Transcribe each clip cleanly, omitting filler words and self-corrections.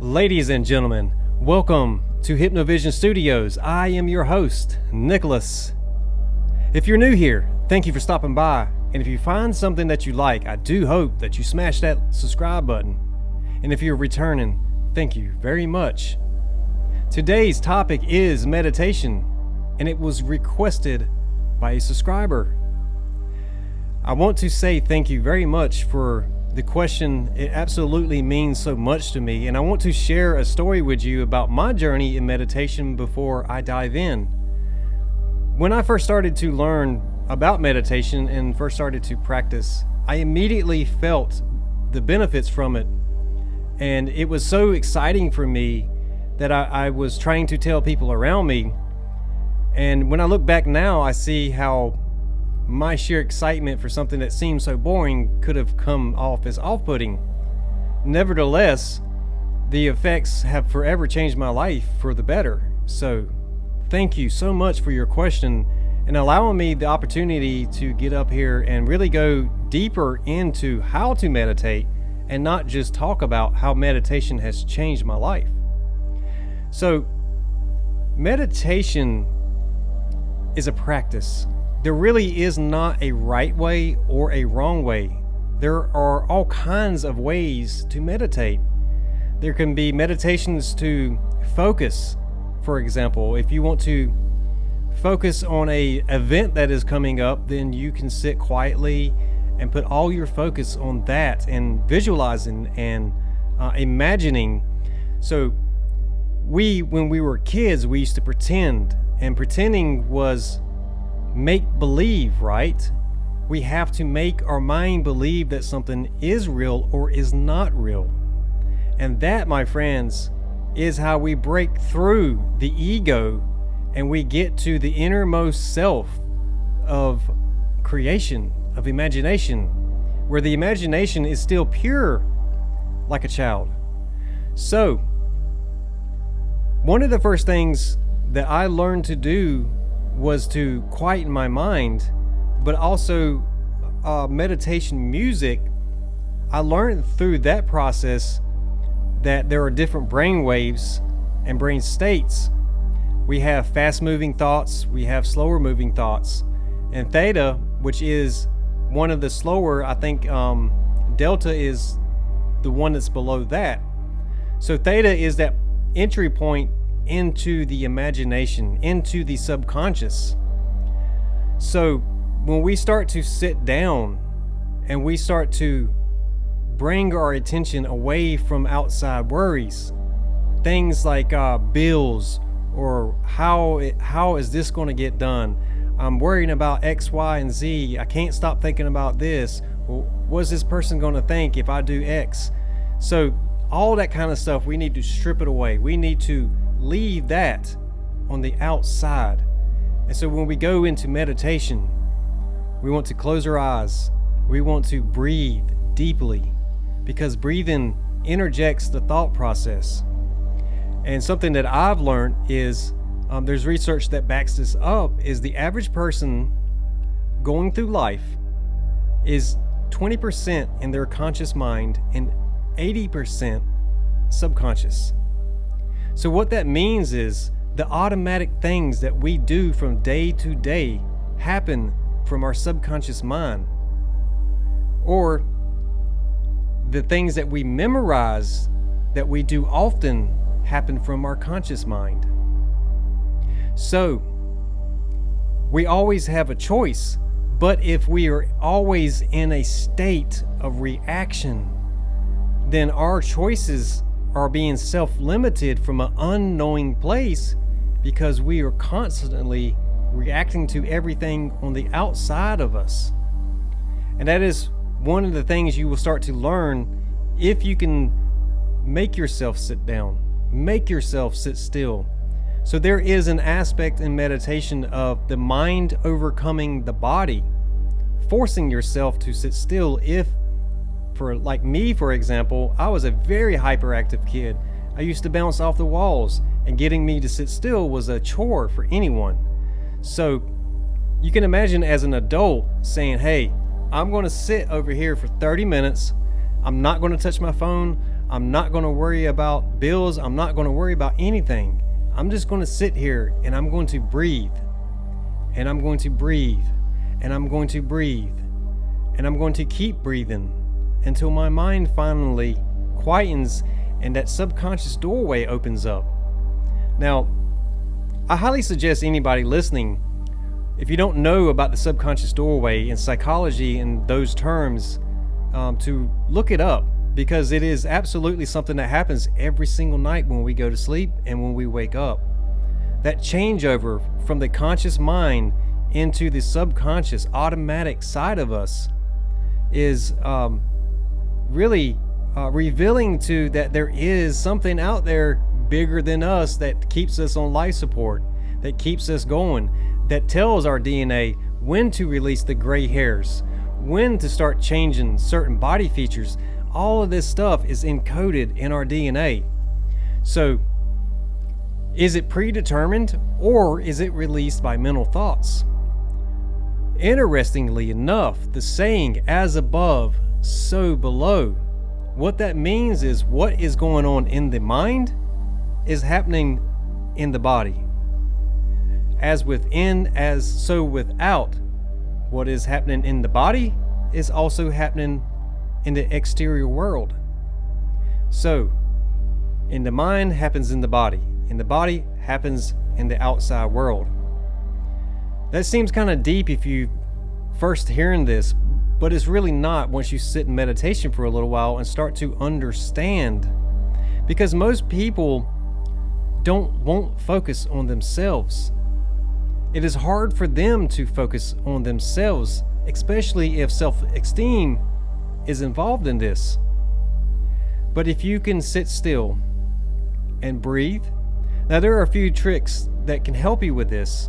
Ladies and gentlemen, welcome to Hypnovision Studios. I am your host, Nicholas. If you're new here, thank you for stopping by. And if you find something that you like, I do hope that you smash that subscribe button. And if you're returning, thank you very much. Today's topic is meditation, and it was requested by a subscriber. I want to say thank you very much for the question. It absolutely means so much to me, and I want to share a story with you about my journey in meditation before I dive in. When I first started to learn about meditation and first started to practice, I immediately felt the benefits from it, and it was so exciting for me that I was trying to tell people around me. And when I look back now, I see how my sheer excitement for something that seemed so boring could have come off as off-putting. Nevertheless, the effects have forever changed my life for the better. So thank you so much for your question and allowing me the opportunity to get up here and really go deeper into how to meditate and not just talk about how meditation has changed my life. So meditation is a practice. There really is not a right way or a wrong way. There are all kinds of ways to meditate. There can be meditations to focus. For example, if you want to focus on an event that is coming up, then you can sit quietly and put all your focus on that and visualizing and imagining. So when we were kids, we used to pretend, and pretending was make believe, right? We have to make our mind believe that something is real or is not real. And that, my friends, is how we break through the ego and we get to the innermost self of creation, of imagination, where the imagination is still pure like a child. So, one of the first things that I learned to do was to quieten my mind, but also meditation music. I learned through that process that there are different brain waves and brain states. We have fast moving thoughts, we have slower moving thoughts, and theta, which is one of the slower, I think delta is the one that's below that. So theta is that entry point into the imagination, into the subconscious. So when we start to sit down and we start to bring our attention away from outside worries, things like bills or how is this going to get done? I'm worrying about X, Y, and Z. I can't stop thinking about this. Well, what's this person going to think if I do X? So all that kind of stuff, we need to strip it away. We need to leave that on the outside. And so when we go into meditation, we want to close our eyes. We want to breathe deeply, because breathing interjects the thought process. And something that I've learned is there's research that backs this up, is the average person going through life is 20% in their conscious mind and 80% subconscious. So what that means is the automatic things that we do from day to day happen from our subconscious mind, or the things that we memorize that we do often happen from our conscious mind. So we always have a choice, but if we are always in a state of reaction, then our choices are being self-limited from an unknowing place, because we are constantly reacting to everything on the outside of us. And that is one of the things you will start to learn if you can make yourself sit down, make yourself sit still. So there is an aspect in meditation of the mind overcoming the body, forcing yourself to sit still. If, for like me, for example, I was a very hyperactive kid. I used to bounce off the walls, and getting me to sit still was a chore for anyone. So you can imagine as an adult saying, hey, I'm going to sit over here for 30 minutes. I'm not going to touch my phone. I'm not going to worry about bills. I'm not going to worry about anything. I'm just going to sit here and I'm going to breathe. And I'm going to breathe. And I'm going to breathe. And I'm going to keep breathing until my mind finally quietens and that subconscious doorway opens up. Now, I highly suggest anybody listening, if you don't know about the subconscious doorway in psychology and those terms, to look it up, because it is absolutely something that happens every single night when we go to sleep and when we wake up. That changeover from the conscious mind into the subconscious automatic side of us is really revealing to that there is something out there bigger than us that keeps us on life support, that keeps us going, that tells our DNA when to release the gray hairs, when to start changing certain body features. All of this stuff is encoded in our DNA. So, is it predetermined or is it released by mental thoughts? Interestingly enough, the saying, as above, so below, what that means is what is going on in the mind is happening in the body. As within, as so without. What is happening in the body is also happening in the exterior world. So, in the mind happens in the body happens in the outside world. That seems kind of deep if you first hearing this, but it's really not once you sit in meditation for a little while and start to understand. Because most people won't focus on themselves. It is hard for them to focus on themselves, especially if self-esteem is involved in this. But if you can sit still and breathe, now there are a few tricks that can help you with this.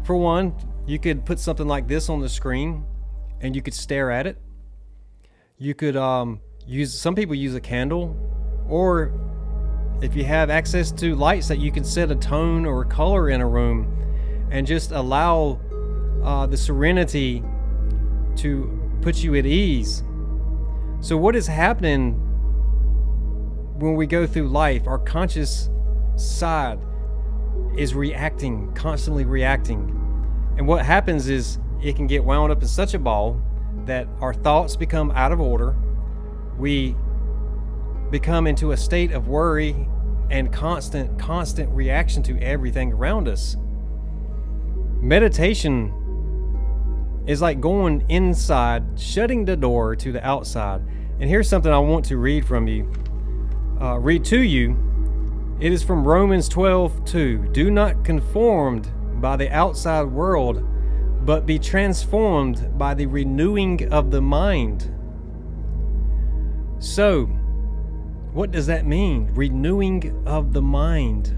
For one, you could put something like this on the screen and you could stare at it. You could some people use a candle, or if you have access to lights that you can set a tone or a color in a room and just allow the serenity to put you at ease. So what is happening when we go through life? Our conscious side is reacting, constantly reacting. And what happens is it can get wound up in such a ball that our thoughts become out of order. We become into a state of worry and constant reaction to everything around us. Meditation is like going inside, shutting the door to the outside. And here's something I want to read to you. It is from Romans 12:2. Do not conformed by the outside world, but be transformed by the renewing of the mind. So, what does that mean? Renewing of the mind.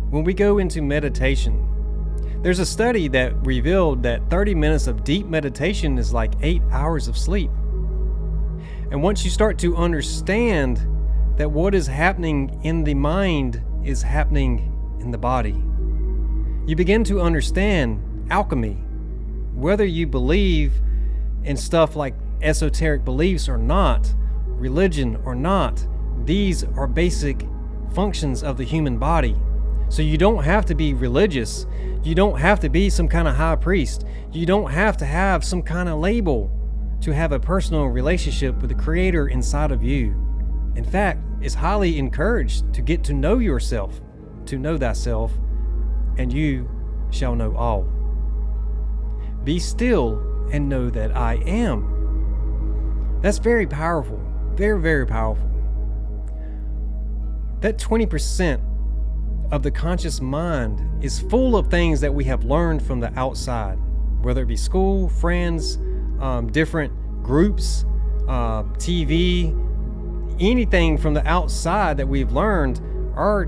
When we go into meditation, there's a study that revealed that 30 minutes of deep meditation is like 8 hours of sleep. And once you start to understand that what is happening in the mind is happening in the body, you begin to understand alchemy. Whether you believe in stuff like esoteric beliefs or not, religion or not, these are basic functions of the human body. So you don't have to be religious. You don't have to be some kind of high priest. You don't have to have some kind of label to have a personal relationship with the Creator inside of you. In fact, it's highly encouraged to get to know yourself, to know thyself, and you shall know all. Be still and know that I am. That's very powerful. Very, very powerful. That 20% of the conscious mind is full of things that we have learned from the outside, whether it be school, friends, different groups, TV, anything from the outside that we've learned. Our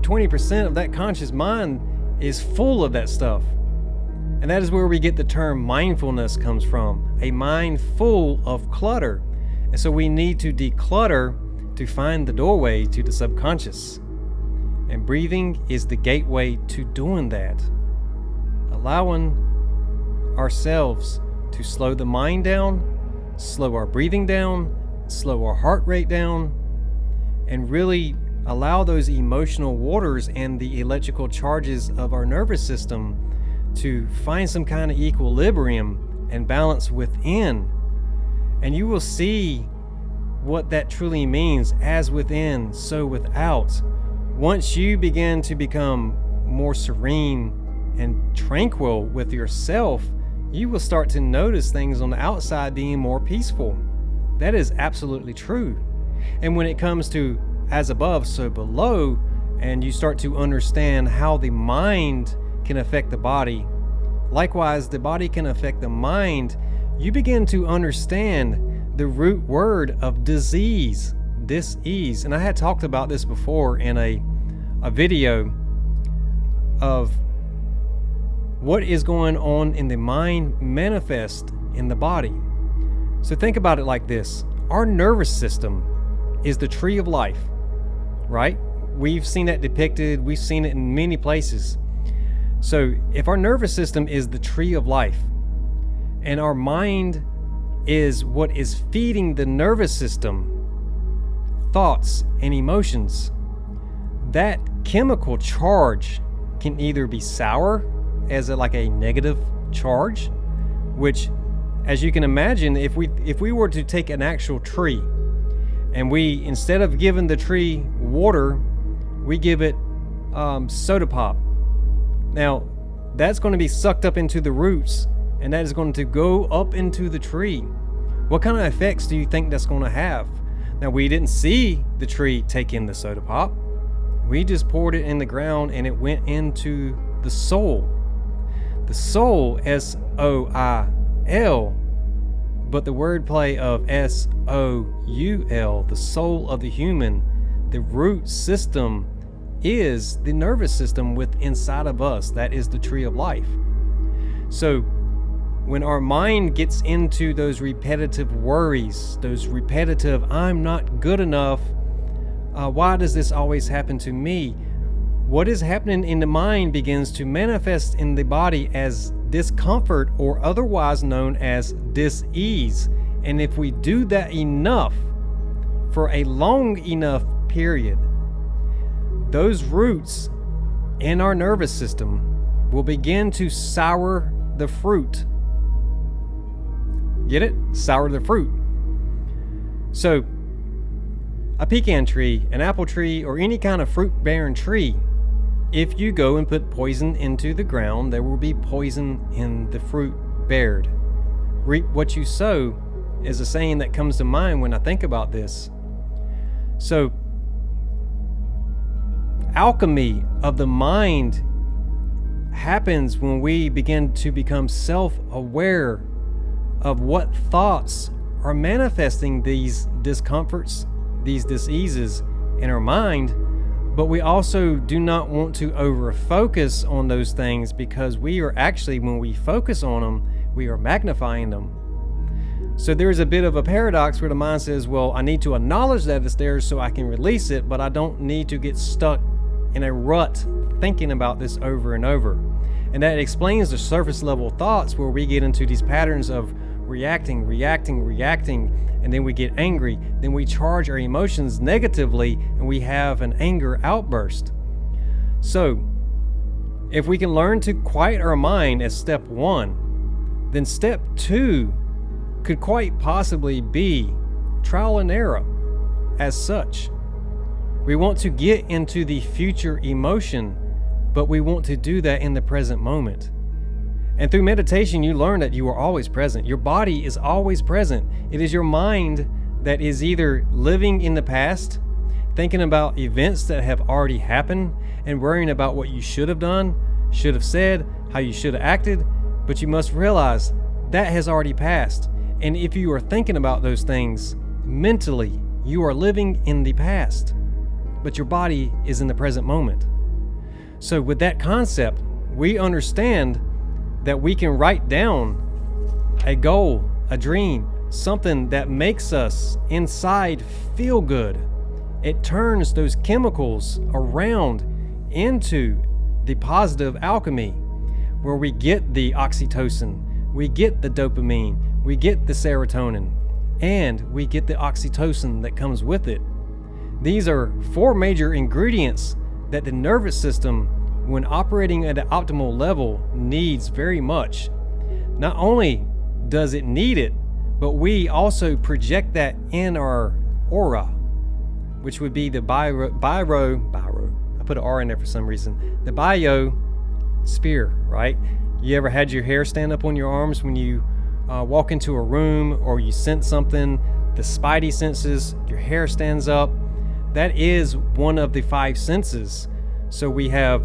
20% of that conscious mind is full of that stuff. And that is where we get the term mindfulness comes from, a mind full of clutter. And so we need to declutter to find the doorway to the subconscious. And breathing is the gateway to doing that. Allowing ourselves to slow the mind down, slow our breathing down, slow our heart rate down, and really allow those emotional waters and the electrical charges of our nervous system to find some kind of equilibrium and balance within. And you will see what that truly means, as within, so without. Once you begin to become more serene and tranquil with yourself, you will start to notice things on the outside being more peaceful. That is absolutely true. And when it comes to as above, so below, and you start to understand how the mind can affect the body, likewise the body can affect the mind, you begin to understand the root word of disease, dis-ease. And I had talked about this before in a video of what is going on in the mind manifest in the body. So think about it like this. Our nervous system is the tree of life, right? We've seen that depicted. We've seen it in many places. So if our nervous system is the tree of life and our mind is what is feeding the nervous system thoughts and emotions, that chemical charge can either be sour as like a negative charge, which, as you can imagine, if we were to take an actual tree and we, instead of giving the tree water, we give it soda pop. Now, that's going to be sucked up into the roots, and that is going to go up into the tree. What kind of effects do you think that's going to have? Now, we didn't see the tree take in the soda pop. We just poured it in the ground and it went into the soul. The soul, S-O-I-L, but the wordplay of S-O-U-L, the soul of the human, the root system is the nervous system within inside of us. That is the tree of life. So when our mind gets into those repetitive worries, those repetitive, I'm not good enough, why does this always happen to me? What is happening in the mind begins to manifest in the body as discomfort, or otherwise known as dis-ease. And if we do that enough for a long enough period, those roots in our nervous system will begin to sour the fruit. Get it? Sour the fruit. So a pecan tree, an apple tree, or any kind of fruit-bearing tree, if you go and put poison into the ground, there will be poison in the fruit bared. Reap what you sow is a saying that comes to mind when I think about this. So, alchemy of the mind happens when we begin to become self-aware of what thoughts are manifesting these discomforts, these diseases in our mind. But we also do not want to over-focus on those things, because we are actually, when we focus on them, we are magnifying them. So there's a bit of a paradox where the mind says, well, I need to acknowledge that it's there so I can release it, but I don't need to get stuck in a rut thinking about this over and over. And that explains the surface level thoughts where we get into these patterns of reacting, and then we get angry, then we charge our emotions negatively, and we have an anger outburst. So, if we can learn to quiet our mind as step one, then step two could quite possibly be trial and error as such. We want to get into the future emotion, but we want to do that in the present moment. And through meditation, you learn that you are always present. Your body is always present. It is your mind that is either living in the past, thinking about events that have already happened, and worrying about what you should have done, should have said, how you should have acted. But you must realize that has already passed. And if you are thinking about those things mentally, you are living in the past. But your body is in the present moment. So with that concept, we understand that we can write down a goal, a dream, something that makes us inside feel good. It turns those chemicals around into the positive alchemy, where we get the oxytocin, we get the dopamine, we get the serotonin, and we get the oxytocin that comes with it. These are four major ingredients that the nervous system, when operating at an optimal level, needs very much. Not only does it need it, but we also project that in our aura, which would be the I put an R in there for some reason, the biosphere, right? You ever had your hair stand up on your arms when you walk into a room or you sense something? The spidey senses, your hair stands up. That is one of the five senses. So we have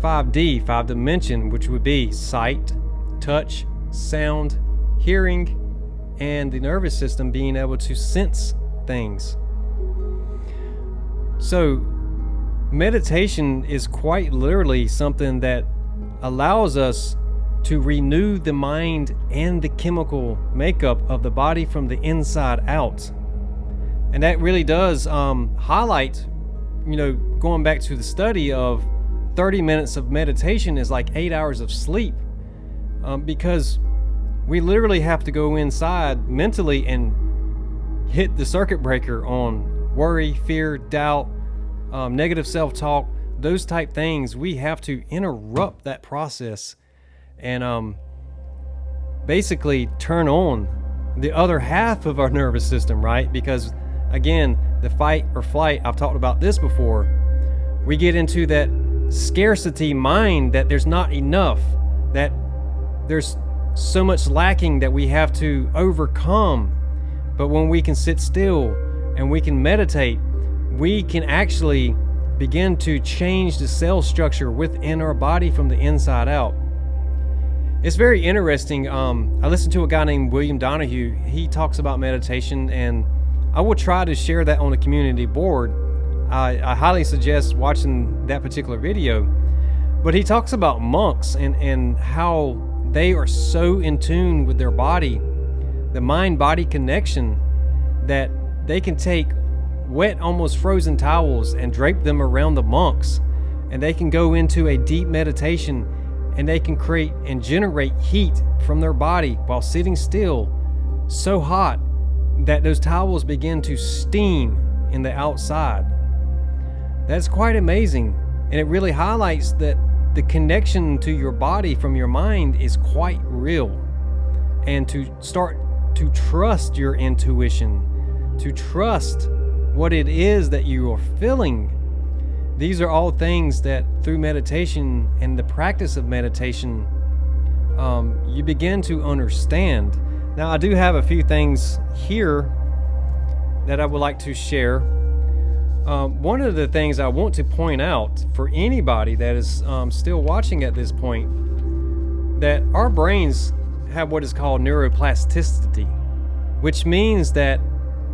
5D, five dimension, which would be sight, touch, sound, hearing, and the nervous system being able to sense things. So meditation is quite literally something that allows us to renew the mind and the chemical makeup of the body from the inside out. And that really does highlight, going back to the study of 30 minutes of meditation is like 8 hours of sleep, because we literally have to go inside mentally and hit the circuit breaker on worry, fear, doubt, negative self-talk, those type things. We have to interrupt that process and basically turn on the other half of our nervous system, right? Because again, the fight or flight, I've talked about this before, we get into that scarcity mind that there's not enough, that there's so much lacking that we have to overcome. But when we can sit still and we can meditate, we can actually begin to change the cell structure within our body from the inside out. It's very interesting. I listened to a guy named William Donahue. He talks about meditation, and I will try to share that on a community board. I highly suggest watching that particular video. But he talks about monks and how they are so in tune with their body, the mind-body connection, that they can take wet, almost frozen towels and drape them around the monks, and they can go into a deep meditation, and they can create and generate heat from their body while sitting still, so hot that those towels begin to steam in the outside. That's quite amazing, and it really highlights that the connection to your body from your mind is quite real. And to start to trust your intuition, to trust what it is that you are feeling. These are all things that through meditation and the practice of meditation, you begin to understand. Now, I do have a few things here that I would like to share. One of the things I want to point out for anybody that is still watching at this point, that our brains have what is called neuroplasticity, which means that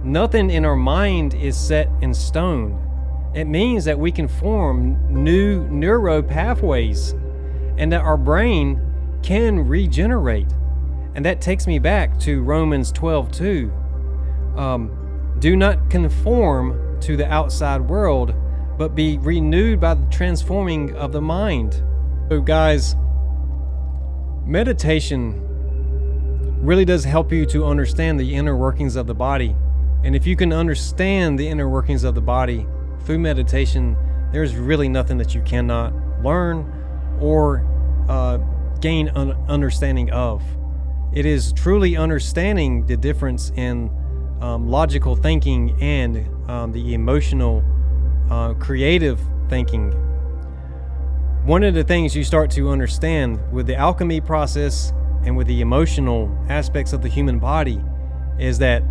nothing in our mind is set in stone. It means that we can form new neuro pathways and that our brain can regenerate. And that takes me back to Romans 12:2. Do not conform to the outside world, but be renewed by the transforming of the mind. So guys, meditation really does help you to understand the inner workings of the body. And if you can understand the inner workings of the body through meditation, there's really nothing that you cannot learn or gain an understanding of. It is truly understanding the difference in logical thinking and the emotional, creative thinking. One of the things you start to understand with the alchemy process and with the emotional aspects of the human body is that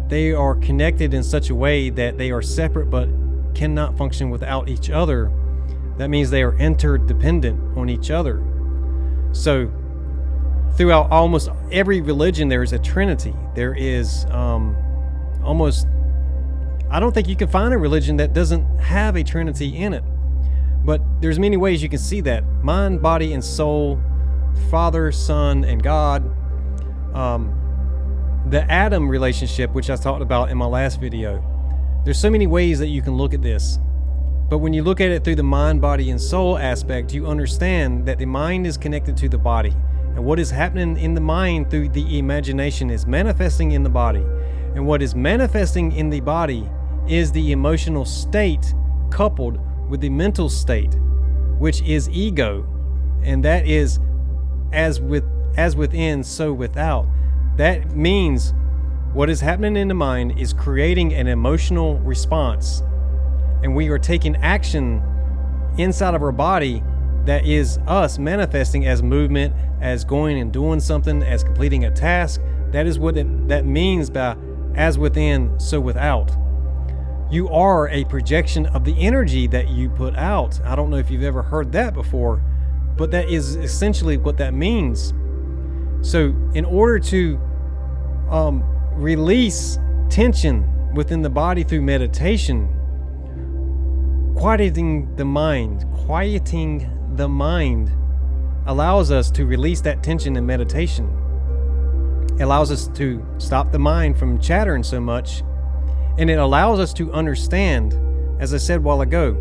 they are connected in such a way that they are separate but cannot function without each other. That means they are interdependent on each other. So throughout almost every religion, there is a trinity. There is almost, I don't think you can find a religion that doesn't have a trinity in it. But there's many ways you can see that. Mind, body, and soul, Father, Son, and God. The Adam relationship, which I talked about in my last video. There's so many ways that you can look at this. But when you look at it through the mind, body, and soul aspect, you understand that the mind is connected to the body. And what is happening in the mind through the imagination is manifesting in the body. And what is manifesting in the body is the emotional state coupled with the mental state, which is ego, and that is as within, so without. That means what is happening in the mind is creating an emotional response, and we are taking action inside of our body that is us manifesting as movement, as going and doing something, as completing a task. That is what that means by as within, so without. You are a projection of the energy that you put out. I don't know if you've ever heard that before, but that is essentially what that means. So in order to release tension within the body through meditation, quieting the mind allows us to release that tension in meditation. It allows us to stop the mind from chattering so much, and it allows us to understand, as I said a while ago,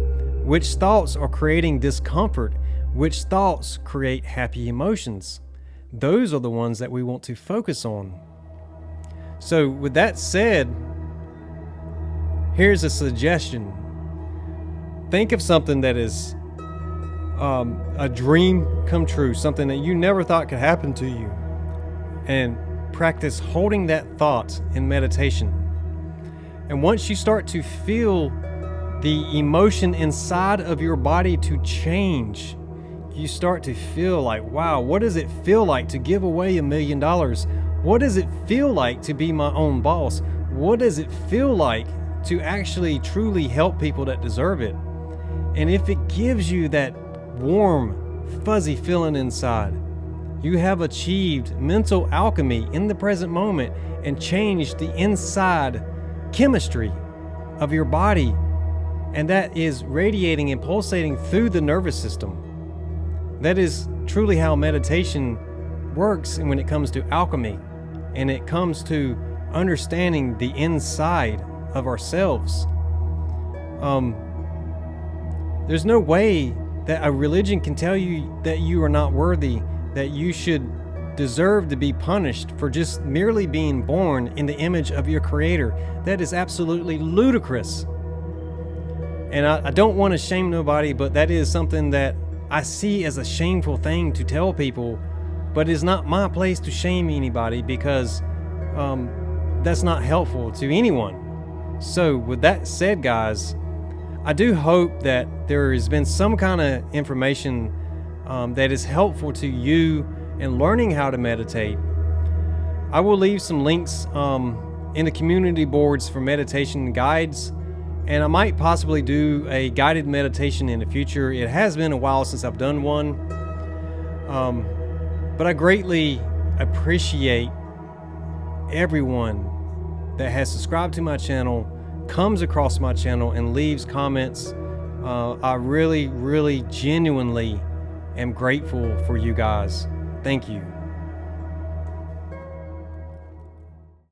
which thoughts are creating discomfort, which thoughts create happy emotions. Those are the ones that we want to focus on. So with that said, here's a suggestion. Think of something that is a dream come true, something that you never thought could happen to you, and practice holding that thought in meditation. And once you start to feel the emotion inside of your body to change, you start to feel like, wow, what does it feel like to give away $1 million? What does it feel like to be my own boss? What does it feel like to actually truly help people that deserve it? And if it gives you that warm, fuzzy feeling inside, you have achieved mental alchemy in the present moment and changed the inside chemistry of your body, and that is radiating and pulsating through the nervous system. That is truly how meditation works, and when it comes to alchemy and it comes to understanding the inside of ourselves. There's no way that a religion can tell you that you are not worthy, that you should deserve to be punished for just merely being born in the image of your Creator. That is absolutely ludicrous. And I don't want to shame nobody, but that is something that I see as a shameful thing to tell people, but it's not my place to shame anybody, because that's not helpful to anyone. So with that said, guys, I do hope that there has been some kind of information that is helpful to you in learning how to meditate. I will leave some links in the community boards for meditation guides, and I might possibly do a guided meditation in the future. It has been a while since I've done one, but I greatly appreciate everyone that has subscribed to my channel, comes across my channel, and leaves comments. I really, really genuinely am grateful for you guys. Thank you.